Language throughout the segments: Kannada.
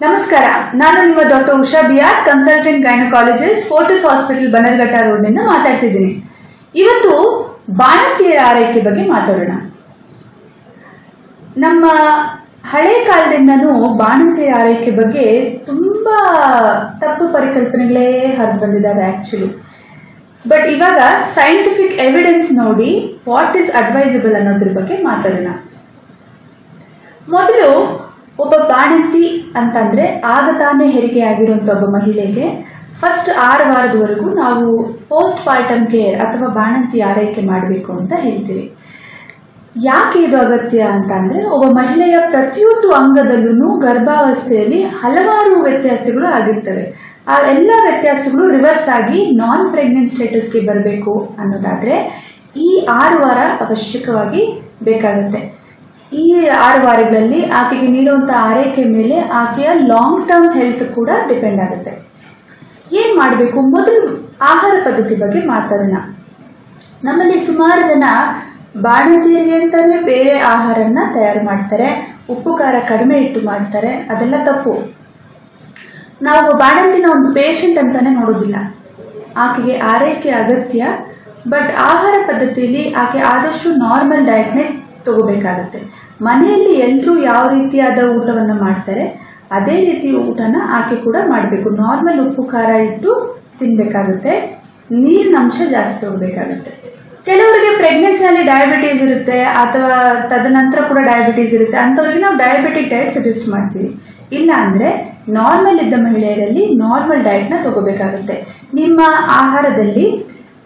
ನಮಸ್ಕಾರ, ನಾನು ನಿಮ್ಮ doctor Usha B R, consultant gynaecologist, Fortis hospital Bannerghatta road ನಿಂದ ಮಾತಾಡ್ತಿದ್ದೀನಿ. ಇವತ್ತು ಬಾಣಂತಿಯರ ಆರೈಕೆ ಬಗ್ಗೆ ಮಾತಾಡೋಣ. ನಮ್ಮ ಹಳೆ ಕಾಲದಿಂದನೂ ಬಾಣಂತಿಯರ ಆರೈಕೆ ಬಗ್ಗೆ ತುಂಬಾ ತಪ್ಪು ಪರಿಕಲ್ಪನೆಗಳೇ ಹರಿದು ಬಂದಿದ್ದಾವೆ ಆಕ್ಚುಲಿ. ಬಟ್ ಇವಾಗ ಸೈಂಟಿಫಿಕ್ ಎವಿಡೆನ್ಸ್ ನೋಡಿ ವಾಟ್ ಈಸ್ ಅಡ್ವೈಸಬಲ್ ಅನ್ನೋದ್ರ ಬಗ್ಗೆ ಮಾತಾಡೋಣ. ಮೊದಲು ಒಬ್ಬ ಬಾಣಂತಿ ಅಂತಂದ್ರೆ ಆಗ ತಾನೇ ಹೆರಿಗೆ ಆಗಿರುವಂತ ಒಬ್ಬ ಮಹಿಳೆಗೆ ಫಸ್ಟ್ 6 ವಾರದವರೆಗೂ ನಾವು ಪೋಸ್ಟ್ ಪಾರ್ಟಮ್ ಕೇರ್ ಅಥವಾ ಬಾಣಂತಿ ಆರೈಕೆ ಮಾಡಬೇಕು ಅಂತ ಹೇಳ್ತೀವಿ. ಯಾಕೆ ಇದು ಅಗತ್ಯ ಅಂತ ಅಂದ್ರೆ, ಒಬ್ಬ ಮಹಿಳೆಯ ಪ್ರತಿಯೊಂದು ಅಂಗದಲ್ಲೂ ಗರ್ಭಾವಸ್ಥೆಯಲ್ಲಿ ಹಲವಾರು ವ್ಯತ್ಯಾಸಗಳು ಆಗಿರ್ತವೆ. ಆ ಎಲ್ಲ ವ್ಯತ್ಯಾಸಗಳು ರಿವರ್ಸ್ ಆಗಿ ನಾನ್ ಪ್ರೆಗ್ನೆಂಟ್ ಸ್ಟೇಟಸ್ಗೆ ಬರಬೇಕು ಅನ್ನೋದಾದ್ರೆ ಈ 6 ವಾರ ಅವಶ್ಯಕವಾಗಿ ಬೇಕಾಗುತ್ತೆ. ಈ 6 ವಾರಗಳಲ್ಲಿ ಆಕೆಗೆ ನೀಡುವಂತಹ ಆರೈಕೆ ಮೇಲೆ ಆಕೆಯ ಲಾಂಗ್ ಟರ್ಮ್ ಹೆಲ್ತ್ ಕೂಡ ಡಿಪೆಂಡ್ ಆಗುತ್ತೆ. ಏನ್ ಮಾಡಬೇಕು? ಮೊದಲು ಆಹಾರ ಪದ್ಧತಿ ಬಗ್ಗೆ ಮಾತಾಡೋಣ. ನಮ್ಮಲ್ಲಿ ಸುಮಾರು ಜನ ಬಾಣಂತಿಯರಿಗೆ ಅಂತಾನೆ ಬೇರೆ ಆಹಾರನ ತಯಾರು ಮಾಡ್ತಾರೆ, ಉಪ್ಪು ಖಾರ ಕಡಿಮೆ ಇಟ್ಟು ಮಾಡ್ತಾರೆ. ಅದೆಲ್ಲ ತಪ್ಪು. ನಾವು ಬಾಣಂತಿನ ಒಂದು ಪೇಷಂಟ್ ಅಂತಾನೆ ನೋಡೋದಿಲ್ಲ. ಆಕೆಗೆ ಆರೈಕೆ ಅಗತ್ಯ, ಬಟ್ ಆಹಾರ ಪದ್ಧತಿಯಲ್ಲಿ ಆಕೆ ಆದಷ್ಟು ನಾರ್ಮಲ್ ಡಯಟ್ನೇ ತಗೋಬೇಕಾಗತ್ತೆ. ಮನೆಯಲ್ಲಿ ಎಲ್ಲರೂ ಯಾವ ರೀತಿಯಾದ ಊಟವನ್ನು ಮಾಡ್ತಾರೆ ಅದೇ ರೀತಿ ಊಟನ ಆಕೆ ಕೂಡ ಮಾಡಬೇಕು. ನಾರ್ಮಲ್ ಉಪ್ಪು ಖಾರ ಇಟ್ಟು ತಿನ್ಬೇಕಾಗುತ್ತೆ. ನೀರಿನ ಅಂಶ ಜಾಸ್ತಿ ತಗೋಬೇಕಾಗುತ್ತೆ. ಕೆಲವರಿಗೆ ಪ್ರೆಗ್ನೆನ್ಸಿಯಲ್ಲಿ ಡಯಾಬಿಟೀಸ್ ಇರುತ್ತೆ ಅಥವಾ ತದನಂತರ ಕೂಡ ಡಯಾಬಿಟೀಸ್ ಇರುತ್ತೆ. ಅಂಥವ್ರಿಗೆ ನಾವು ಡಯಾಬಿಟಿಕ್ ಡಯಟ್ ಸಜೆಸ್ಟ್ ಮಾಡ್ತೀವಿ. ಇಲ್ಲ ಅಂದ್ರೆ ನಾರ್ಮಲ್ ಇದ್ದ ಮಹಿಳೆಯರಲ್ಲಿ ನಾರ್ಮಲ್ ಡಯಟ್ನ ತಗೋಬೇಕಾಗುತ್ತೆ. ನಿಮ್ಮ ಆಹಾರದಲ್ಲಿ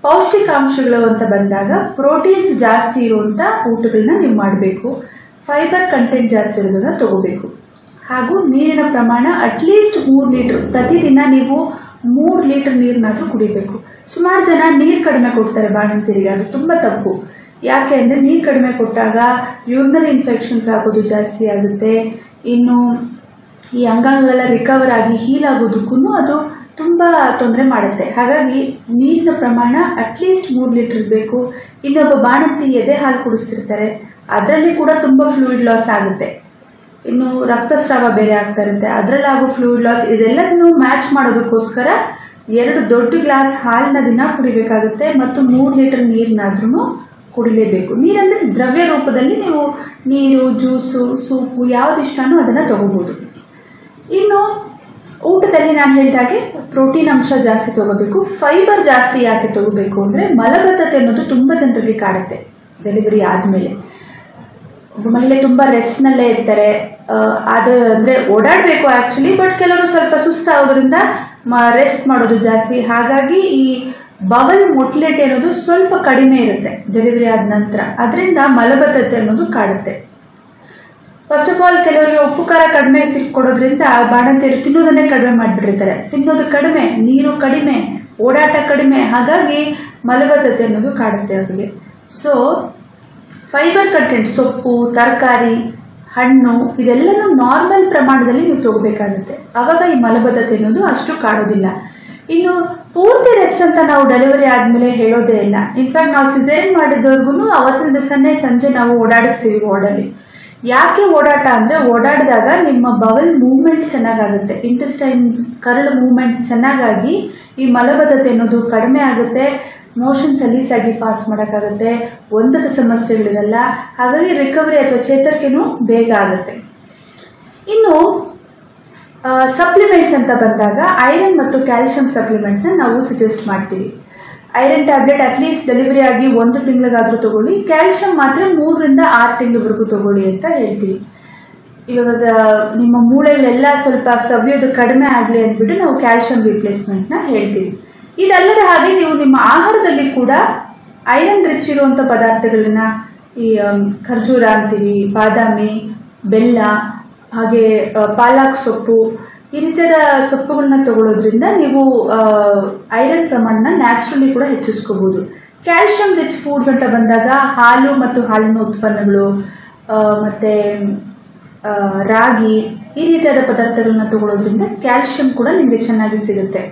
ಪೌಷ್ಟಿಕಾಂಶಗಳು ಅಂತ ಬಂದಾಗ ಪ್ರೋಟೀನ್ಸ್ ಜಾಸ್ತಿ ಇರುವಂತ ಊಟಗಳನ್ನ ನೀವು ಮಾಡಬೇಕು. ಫೈಬರ್ ಕಂಟೆಂಟ್ ಜಾಸ್ತಿ ಇರೋದನ್ನ ತಗೋಬೇಕು. ಹಾಗೂ ನೀರಿನ ಪ್ರಮಾಣ ಅಟ್ಲೀಸ್ಟ್ 3 ಲೀಟರ್ ಪ್ರತಿದಿನ ನೀವು 3 ಲೀಟರ್ ನೀರನ್ನಾದ್ರೂ ಕುಡಿಬೇಕು. ಸುಮಾರು ಜನ ನೀರು ಕಡಿಮೆ ಕೊಡ್ತಾರೆ ಬಾಣಂತಿಯರಿಗೆ. ಅದು ತುಂಬಾ ತಪ್ಪು. ಯಾಕೆ ಅಂದ್ರೆ ನೀರು ಕಡಿಮೆ ಕೊಟ್ಟಾಗ ಯೂರಿನರಿ ಇನ್ಫೆಕ್ಷನ್ಸ್ ಆಗೋದು ಜಾಸ್ತಿ ಆಗುತ್ತೆ. ಇನ್ನು ಈ ಅಂಗಾಂಗಗಳೆಲ್ಲ ರಿಕವರ್ ಆಗಿ ಹೀಲ್ ಆಗೋದಕ್ಕೂ ಅದು ತುಂಬಾ ತೊಂದರೆ ಮಾಡುತ್ತೆ. ಹಾಗಾಗಿ ನೀರಿನ ಪ್ರಮಾಣ ಅಟ್ಲೀಸ್ಟ್ 3 ಲೀಟರ್ ಬೇಕು. ಇನ್ನೊಬ್ಬ ಬಾಣಂತಿ ಎದೆ ಹಾಲು ಕುಡಿಸ್ತಿರ್ತಾರೆ, ಅದರಲ್ಲಿ ಕೂಡ ತುಂಬಾ ಫ್ಲೂಯಿಡ್ ಲಾಸ್ ಆಗುತ್ತೆ. ಇನ್ನು ರಕ್ತಸ್ರಾವ ಬೇರೆ ಆಗ್ತಾ ಇರುತ್ತೆ, ಅದರಲ್ಲಿ ಆಗೋ ಫ್ಲೂಯಿಡ್ ಲಾಸ್. ಇದೆಲ್ಲದನ್ನು ಮ್ಯಾಚ್ ಮಾಡೋದಕ್ಕೋಸ್ಕರ 2 ದೊಡ್ಡ ಗ್ಲಾಸ್ ಹಾಲಿನ ದಿನ ಕುಡಿಬೇಕಾಗುತ್ತೆ ಮತ್ತು 3 ಲೀಟರ್ ನೀರನ್ನಾದ್ರೂ ಕುಡಿಲೇಬೇಕು. ನೀರಂದ್ರೆ ದ್ರವ್ಯ ರೂಪದಲ್ಲಿ ನೀವು ನೀರು, ಜ್ಯೂಸು, ಸೂಪು ಯಾವ್ದಿಷ್ಟನೋ ಅದನ್ನ ತಗೋಬಹುದು. ಇನ್ನು ಊಟದಲ್ಲಿ ನಾನು ಹೇಳಿದಾಗೆ ಪ್ರೋಟೀನ್ ಅಂಶ ಜಾಸ್ತಿ ತಗೋಬೇಕು. ಫೈಬರ್ ಜಾಸ್ತಿ ಯಾಕೆ ತಗೋಬೇಕು ಅಂದ್ರೆ, ಮಲಬದ್ಧತೆ ಅನ್ನೋದು ತುಂಬಾ ಜನರಿಗೆ ಕಾಡುತ್ತೆ ಡೆಲಿವರಿ ಆದ್ಮೇಲೆ. ಒಬ್ಬ ಮಹಿಳೆ ತುಂಬಾ ರೆಸ್ಟ್ ನಲ್ಲೇ ಇರ್ತಾರೆ. ಅದು ಅಂದ್ರೆ ಓಡಾಡಬೇಕು ಆಕ್ಚುಲಿ, ಬಟ್ ಕೆಲವರು ಸ್ವಲ್ಪ ಸುಸ್ತಾಗೋದ್ರಿಂದ ರೆಸ್ಟ್ ಮಾಡೋದು ಜಾಸ್ತಿ. ಹಾಗಾಗಿ ಈ ಬವಲ್ ಮೊಟಿಲಿಟಿ ಅನ್ನೋದು ಸ್ವಲ್ಪ ಕಡಿಮೆ ಇರುತ್ತೆ ಡೆಲಿವರಿ ಆದ ನಂತರ. ಅದರಿಂದ ಮಲಬದ್ಧತೆ ಅನ್ನೋದು ಕಾಡುತ್ತೆ. ಫಸ್ಟ್ ಆಫ್ ಆಲ್ ಕೆಲವರಿಗೆ ಉಪ್ಪು ಖಾರ ಕಡಿಮೆ ಕೊಡೋದ್ರಿಂದ ಬಾಣಂತಿಯರು ತಿನ್ನೋದನ್ನೇ ಕಡಿಮೆ ಮಾಡಿಬಿಟ್ಟಿರ್ತಾರೆ. ತಿನ್ನೋದು ಕಡಿಮೆ, ನೀರು ಕಡಿಮೆ, ಓಡಾಟ ಕಡಿಮೆ. ಹಾಗಾಗಿ ಮಲಬದ್ಧತೆ ಅನ್ನೋದು ಕಾಡುತ್ತೆ ಅವರಿಗೆ. ಸೊ ಫೈಬರ್ ಕಂಟೆಂಟ್, ಸೊಪ್ಪು, ತರಕಾರಿ, ಹಣ್ಣು ಇದೆಲ್ಲನೂ ನಾರ್ಮಲ್ ಪ್ರಮಾಣದಲ್ಲಿ ನೀವು ತಗೋಬೇಕಾಗುತ್ತೆ. ಅವಾಗ ಈ ಮಲಬದ್ಧತೆ ಅನ್ನೋದು ಅಷ್ಟು ಕಾಡೋದಿಲ್ಲ. ಇನ್ನು ಪೂರ್ತಿ ರೆಸ್ಟ್ ಅಂತ ನಾವು ಡೆಲಿವರಿ ಆದ್ಮೇಲೆ ಹೇಳೋದೇ ಇಲ್ಲ. ಇನ್ಫ್ಯಾಕ್ಟ್ ನಾವು ಸಿಸೇರಿಯನ್ ಮಾಡಿದವ್ರಿಗೂ ಅವತ್ತಿನ ದಿವಸನೇ ಸಂಜೆ ನಾವು ಓಡಾಡಿಸ್ತೀವಿ ವಾರ್ಡಲ್ಲಿ. ಯಾಕೆ ಓಡಾಟ ಅಂದ್ರೆ, ಓಡಾಡಿದಾಗ ನಿಮ್ಮ ಬವಲ್ ಮೂವ್ಮೆಂಟ್ ಚೆನ್ನಾಗಾಗುತ್ತೆ, ಇಂಟೆಸ್ಟೈನ್ ಕರಳು ಮೂವ್ಮೆಂಟ್ ಚೆನ್ನಾಗಾಗಿ ಈ ಮಲಬದ್ಧತೆ ಅನ್ನೋದು ಕಡಿಮೆ ಆಗುತ್ತೆ. ಮೋಷನ್ ಸಲೀಸಾಗಿ ಪಾಸ್ ಮಾಡೋಕ್ಕಾಗುತ್ತೆ. ಒಂದದ ಸಮಸ್ಯೆಗಳಿರಲ್ಲ. ಹಾಗಾಗಿ ರಿಕವರಿ ಅಥವಾ ಚೇತರಿಕೆನೂ ಬೇಗ ಆಗುತ್ತೆ. ಇನ್ನು ಸಪ್ಲಿಮೆಂಟ್ಸ್ ಅಂತ ಬಂದಾಗ ಐರನ್ ಮತ್ತು ಕ್ಯಾಲ್ಸಿಯಂ ಸಪ್ಲಿಮೆಂಟ್ನ ನಾವು ಸಜೆಸ್ಟ್ ಮಾಡ್ತೀವಿ. ಐರನ್ ಟ್ಯಾಬ್ಲೆಟ್ ಅಟ್ಲೀಸ್ಟ್ ಡೆಲಿವರಿ ಆಗಿ 1 ತಿಂಗಳಿಗಾದ್ರೂ ತಗೊಳ್ಳಿ. ಕ್ಯಾಲ್ಸಿಯಂ ಮಾತ್ರ 3 ರಿಂದ 6 ತಿಂಗಳವರೆಗೂ ತಗೊಳ್ಳಿ ಅಂತ ಹೇಳ್ತೀವಿ. ಇವಾಗ ನಿಮ್ಮ ಮೂಳೆಗಳೆಲ್ಲ ಸ್ವಲ್ಪ ಸವಿಯೋದು ಕಡಿಮೆ ಆಗಲಿ ಅಂದ್ಬಿಟ್ಟು ನಾವು ಕ್ಯಾಲ್ಸಿಯಂ ರಿಪ್ಲೇಸ್ಮೆಂಟ್ನ ಹೇಳ್ತೀವಿ. ಇದಲ್ಲದೆ ಹಾಗೆ ನೀವು ನಿಮ್ಮ ಆಹಾರದಲ್ಲಿ ಕೂಡ ಐರನ್ ರಿಚ್ ಇರುವಂತ ಪದಾರ್ಥಗಳನ್ನ, ಈ ಖರ್ಜೂರ ಅಂತೀವಿ, ಬಾದಾಮಿ, ಬೆಲ್ಲ, ಹಾಗೆ ಪಾಲಕ್ ಸೊಪ್ಪು, ಈ ರೀತಿಯಾದ ಸೊಪ್ಪುಗಳನ್ನ ತಗೊಳ್ಳೋದ್ರಿಂದ ನೀವು ಐರನ್ ಪ್ರಮಾಣನ ನ್ಯಾಚುರಲಿ ಕೂಡ ಹೆಚ್ಚಿಸ್ಕೋಬಹುದು. ಕ್ಯಾಲ್ಸಿಯಂ ರಿಚ್ ಫುಡ್ಸ್ ಅಂತ ಬಂದಾಗ ಹಾಲು ಮತ್ತು ಹಾಲಿನ ಉತ್ಪನ್ನಗಳು, ಮತ್ತೆ ರಾಗಿ, ಈ ರೀತಿಯಾದ ಪದಾರ್ಥಗಳನ್ನ ತಗೊಳ್ಳೋದ್ರಿಂದ ಕ್ಯಾಲ್ಸಿಯಂ ಕೂಡ ನಿಮಗೆ ಚೆನ್ನಾಗಿ ಸಿಗುತ್ತೆ.